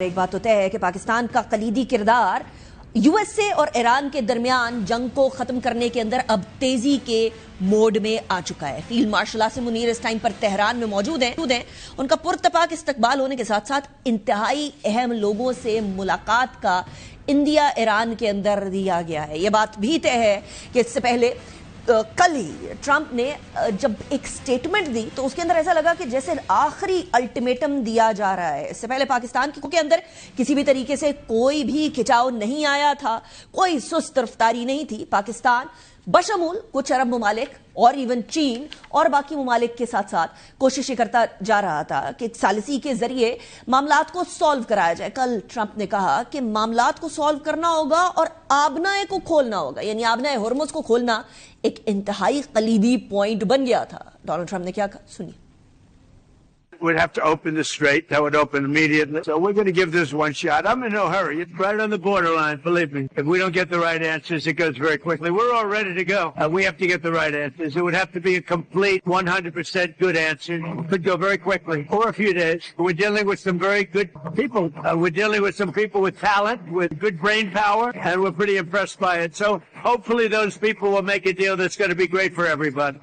एक बात तो तय है कि पाकिस्तान का कलीदी किरदार यूएसए और ईरान के दरमियान जंग को खत्म करने के अंदर अब तेजी के मोड में आ चुका है। फील्ड मार्शल आसिम मुनीर इस टाइम पर तेहरान में मौजूद हैं। उनका पुरतपाक इस्तकबाल होने के साथ साथ इंतहाई अहम लोगों से मुलाकात का इंडिया ईरान के अंदर दिया गया है। यह बात भी तय है कि इससे पहले कल ही ट्रंप ने जब एक स्टेटमेंट दी तो उसके अंदर ऐसा लगा कि जैसे आखिरी अल्टीमेटम दिया जा रहा है। इससे पहले पाकिस्तान के अंदर किसी भी तरीके से कोई भी खिंचाव नहीं आया था, कोई सुस्त रफ्तारी नहीं थी। पाकिस्तान बशमूल कुछ अरब ममालिक और इवन चीन और बाकी ममालिक के साथ साथ कोशिशें करता जा रहा था कि सालिसी के जरिए मामलात को सॉल्व कराया जाए। कल ट्रंप ने कहा कि मामलात को सॉल्व करना होगा और आबनाए को खोलना होगा, यानी आबनाए हुर्मुज को खोलना एक इंतहाई कलीदी पॉइंट बन गया था। डोनाल्ड ट्रंप ने क्या कहा, सुनिए। We'd have to open the strait. That would open immediately. So we're going to give this one shot. I'm in no hurry. It's right on the borderline, believe me. If we don't get the right answers, it goes very quickly. We're all ready to go. We have to get the right answers. It would have to be a complete 100% good answer. It could go very quickly, or a few days. We're dealing with some very good people. We're dealing with some people with talent, with good brain power, and we're pretty impressed by it. So hopefully those people will make a deal that's going to be great for everybody.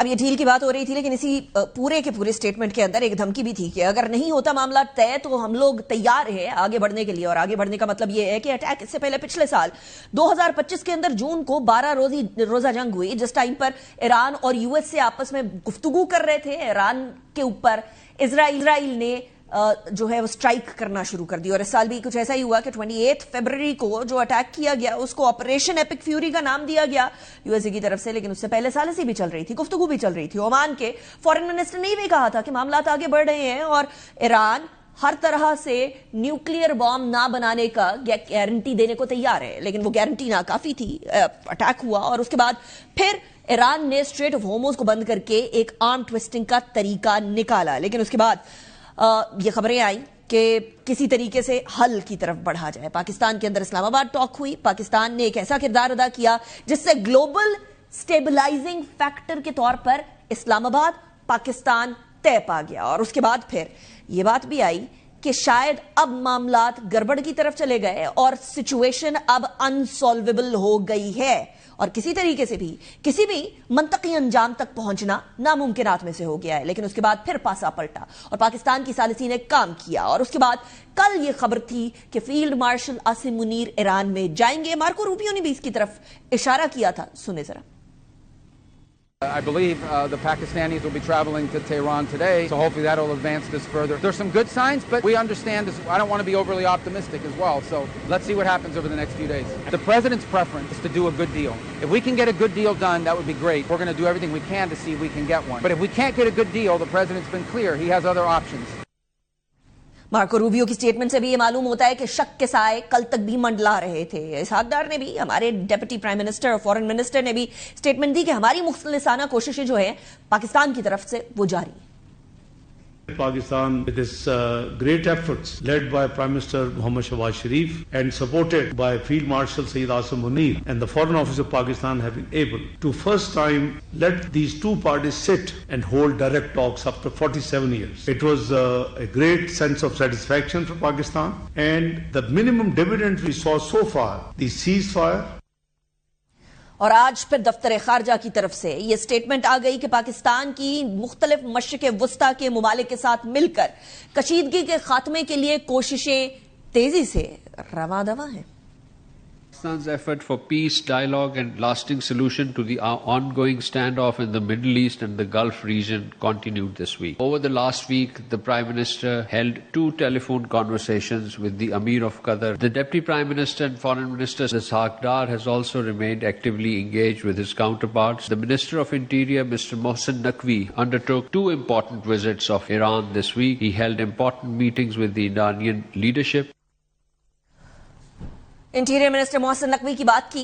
अब ये deal की बात हो रही थी, लेकिन इसी पूरे के पूरे स्टेटमेंट के अंदर एक धमकी भी थी कि अगर नहीं होता मामला तय तो हम लोग तैयार हैं आगे बढ़ने के लिए। और आगे बढ़ने का मतलब ये है कि अटैक इससे पहले पिछले साल 2025 के अंदर जून को 12 रोजा जंग हुई, जिस टाइम पर ईरान और यूएस से आपस में गुफ्तगू कर रहे थे। ईरान के ऊपर इजराइल ने जो है वो स्ट्राइक करना शुरू कर दी। और इस साल भी कुछ ऐसा ही हुआ कि 28 फरवरी को जो अटैक किया गया उसको ऑपरेशन एपिक फ्यूरी का नाम दिया गया यूएसए की तरफ से। लेकिन उससे पहले सालिसी भी चल रही थी, गुफ्तगू भी चल रही थी। ओमान के फॉरेन मिनिस्टर ने भी कहा था कि मामलात आगे बढ़ रहे हैं और ईरान हर तरह से न्यूक्लियर बॉम्ब ना बनाने का गारंटी देने को तैयार है। लेकिन वो गारंटी नाकाफी थी। अटैक हुआ और उसके बाद फिर ईरान ने स्ट्रेट ऑफ होर्मुज को बंद करके एक आर्म ट्विस्टिंग का तरीका निकाला। लेकिन उसके बाद ये खबरें आई कि किसी तरीके से हल की तरफ बढ़ा जाए। पाकिस्तान के अंदर इस्लामाबाद टॉक हुई। पाकिस्तान ने एक ऐसा किरदार अदा किया जिससे ग्लोबल स्टेबलाइजिंग फैक्टर के तौर पर इस्लामाबाद पाकिस्तान तय पा गया। और उसके बाद फिर यह बात भी आई कि शायद अब मामलात गड़बड़ की तरफ चले गए और सिचुएशन अब अनसॉल्वेबल हो गई है और किसी तरीके से भी किसी भी मंतकी अंजाम तक पहुंचना नामुमकिनात में से हो गया है। लेकिन उसके बाद फिर पासा पलटा और पाकिस्तान की सालिसी ने काम किया। और उसके बाद कल यह खबर थी कि field marshal Asim Munir Iran में जाएंगे। मार्को रूबियो ने भी इसकी तरफ इशारा किया था, सुने जरा। I believe the Pakistanis will be traveling to Tehran today, so hopefully that will advance this further. There's some good signs, but we understand this. I don't want to be overly optimistic as well, so let's see what happens over the next few days. The president's preference is to do a good deal. If we can get a good deal done, that would be great. We're going to do everything we can to see if we can get one. But if we can't get a good deal, the president's been clear. He has other options. Marco Rubio की statement से भी ये मालूम होता है कि शक के साए कल तक भी मंडला रहे थे। इसहाक डार ने भी, हमारे डेप्यूटी प्राइम मिनिस्टर और फॉरेन मिनिस्टर ने भी स्टेटमेंट दी कि हमारी मुख्तलिसाना कोशिशें जो है पाकिस्तान की तरफ से वो जारी है। Pakistan, with its great efforts led by Prime Minister Mohammad Shahbaz Sharif and supported by Field Marshal Sayyid Asim Munir and the Foreign Office of Pakistan, have been able to first time let these two parties sit and hold direct talks after 47 years. It was a great sense of satisfaction for Pakistan, and the minimum dividend we saw so far, the ceasefire. और आज फिर दफ्तर खारजा की तरफ से यह statement आ गई कि पाकिस्तान की मुख्तलिफ मशरिक वस्ता के ममालिक के साथ मिलकर कशीदगी के खात्मे के लिए कोशिशें तेजी से रवादवा हैं। Pakistan's effort for peace, dialogue and lasting solution to the ongoing standoff in the Middle East and the Gulf region continued this week. Over the last week, the Prime Minister held 2 telephone conversations with the Amir of Qatar. The Deputy Prime Minister and Foreign Minister Ishaq Dar has also remained actively engaged with his counterparts. The Minister of Interior, Mr. Mohsen Naqvi, undertook 2 important visits of Iran this week. He held important meetings with the Iranian leadership. Interior minister Mohsin Naqvi की बात की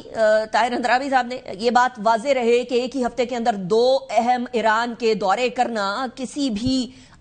ताहिर अंद्राबी साहब ने। यह बात वाजे रहे कि एक ही हफ्ते के अंदर 2 अहम ईरान के दौरे करना किसी भी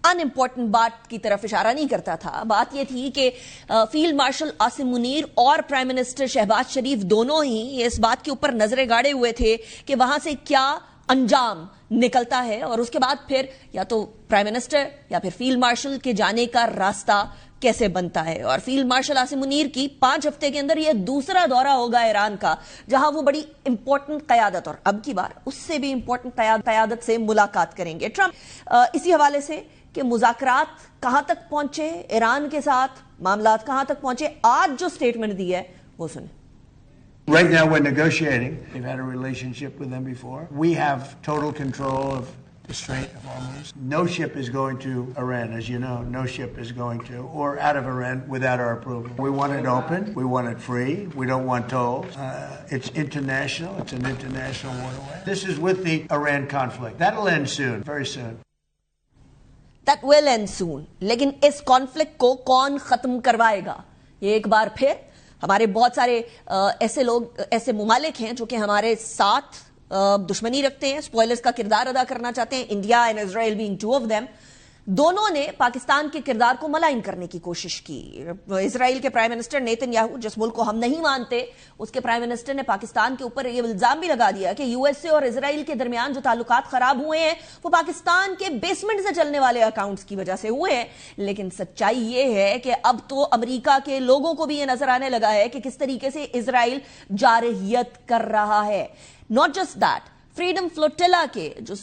अनइम्पोर्टेंट बात की तरफ इशारा नहीं करता था। बात यह थी कि फील्ड मार्शल आसिम मुनीर और प्राइम मिनिस्टर शहबाज शरीफ दोनों ही इस बात के ऊपर नजरें गाड़े हुए थे कि वहां से क्या अंजाम निकलता है और उसके बाद फिर या तो प्राइम मिनिस्टर या फिर फील्ड मार्शल के जाने का रास्ता कैसे बनता है। और फील्ड मार्शल आसिम मुनीर की 5 हफ्ते के अंदर यह दूसरा दौरा होगा ईरान का, जहां वो बड़ी इंपॉर्टेंट कयादत, और अब की बार उससे भी इंपॉर्टेंट कयादत से मुलाकात करेंगे ट्रंप। इसी हवाले से कि मुज़ाकरात कहां तक पहुंचे ईरान के साथ, मामलात कहां तक पहुंचे, आज जो स्टेटमेंट दी है वो सुने। Right now we're negotiating. We've had a relationship with them before. We have total control of the Strait of Hormuz. No ship is going to Iran, as you know. No ship is going to, or out of Iran without our approval. We want it open. We want it free. We don't want tolls. It's international. It's an international waterway. This is with the Iran conflict. That'll end soon, very soon. That will end soon. लेकिन इस conflict को कौन खत्म करवाएगा? ये एक बार फिर हमारे बहुत सारे ऐसे लोग, ऐसे मुमालिक हैं जो कि हमारे साथ दुश्मनी रखते हैं, स्पॉयलर्स का किरदार अदा करना चाहते हैं, India and Israel being two of them. दोनों ने पाकिस्तान के किरदार को मलाइन करने की कोशिश की। इजराइल के प्राइम मिनिस्टर नेतन्याहू, जिस मुल्क को हम नहीं मानते, उसके प्राइम मिनिस्टर ने पाकिस्तान के ऊपर यह इल्जाम भी लगा दिया कि यूएसए और इजराइल के दरमियान जो ताल्लुकात खराब हुए हैं वो पाकिस्तान के बेसमेंट से चलने वाले अकाउंट्स की वजह से हुए हैं। लेकिन सच्चाई यह है कि अब तो अमेरिका के लोगों को भी यह नजर आने लगा है कि किस तरीके से इजराइल जारहियत कर रहा है। Not just that, freedom flotilla के जो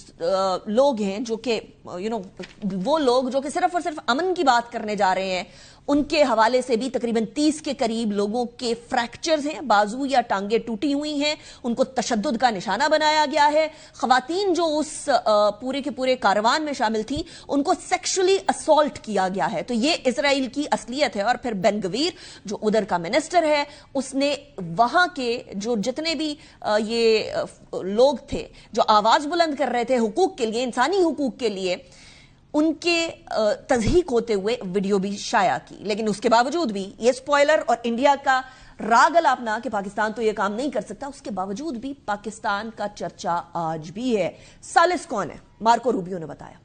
लोग हैं, जो कि वो लोग जो कि सिर्फ और सिर्फ अमन की बात करने जा रहे हैं, उनके हवाले से भी तकरीबन 30 के करीब लोगों के फ्रैक्चर्स हैं, बाजू या टांगे टूटी हुई हैं, उनको तशद्दुद का निशाना बनाया गया है। खवातीन जो उस पूरे के पूरे कारवान में शामिल थी, उनको सेक्सुअली असॉल्ट किया गया है। तो ये इजराइल की असलियत है। और फिर बेन गवीर जो उधर का मिनिस्टर है, उसने वहां के जो जितने भी ये लोग थे जो आवाज बुलंद कर रहे थे हुकूक के लिए, इंसानी हुकूक के लिए, उनके तज़हीक होते हुए वीडियो भी शाया की। लेकिन उसके बावजूद भी ये स्पॉइलर और इंडिया का राग अलापना कि पाकिस्तान तो ये काम नहीं कर सकता, उसके बावजूद भी पाकिस्तान का चर्चा आज भी है। सालिस कौन है? मार्को रूबियो ने बताया।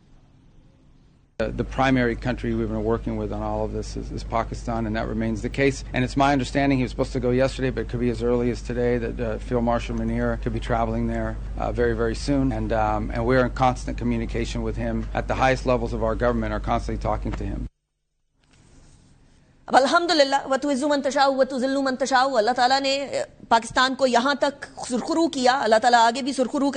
The primary country we've been working with on all of this is Pakistan, and that remains the case. And it's my understanding he was supposed to go yesterday, but it could be as early as today that Field Marshal Munir could be traveling there very, very soon. And we're in constant communication with him at the highest levels of our government, are constantly talking to him. अब अल्हम्दुलिल्लाह वतुइज़्ज़ु मन तशाउ वतुज़िल्लु मन तशाउ, अल्लाह ताला ने पाकिस्तान को यहां तक सुरखरू किया, अल्लाह ताला आगे भी सुरखरू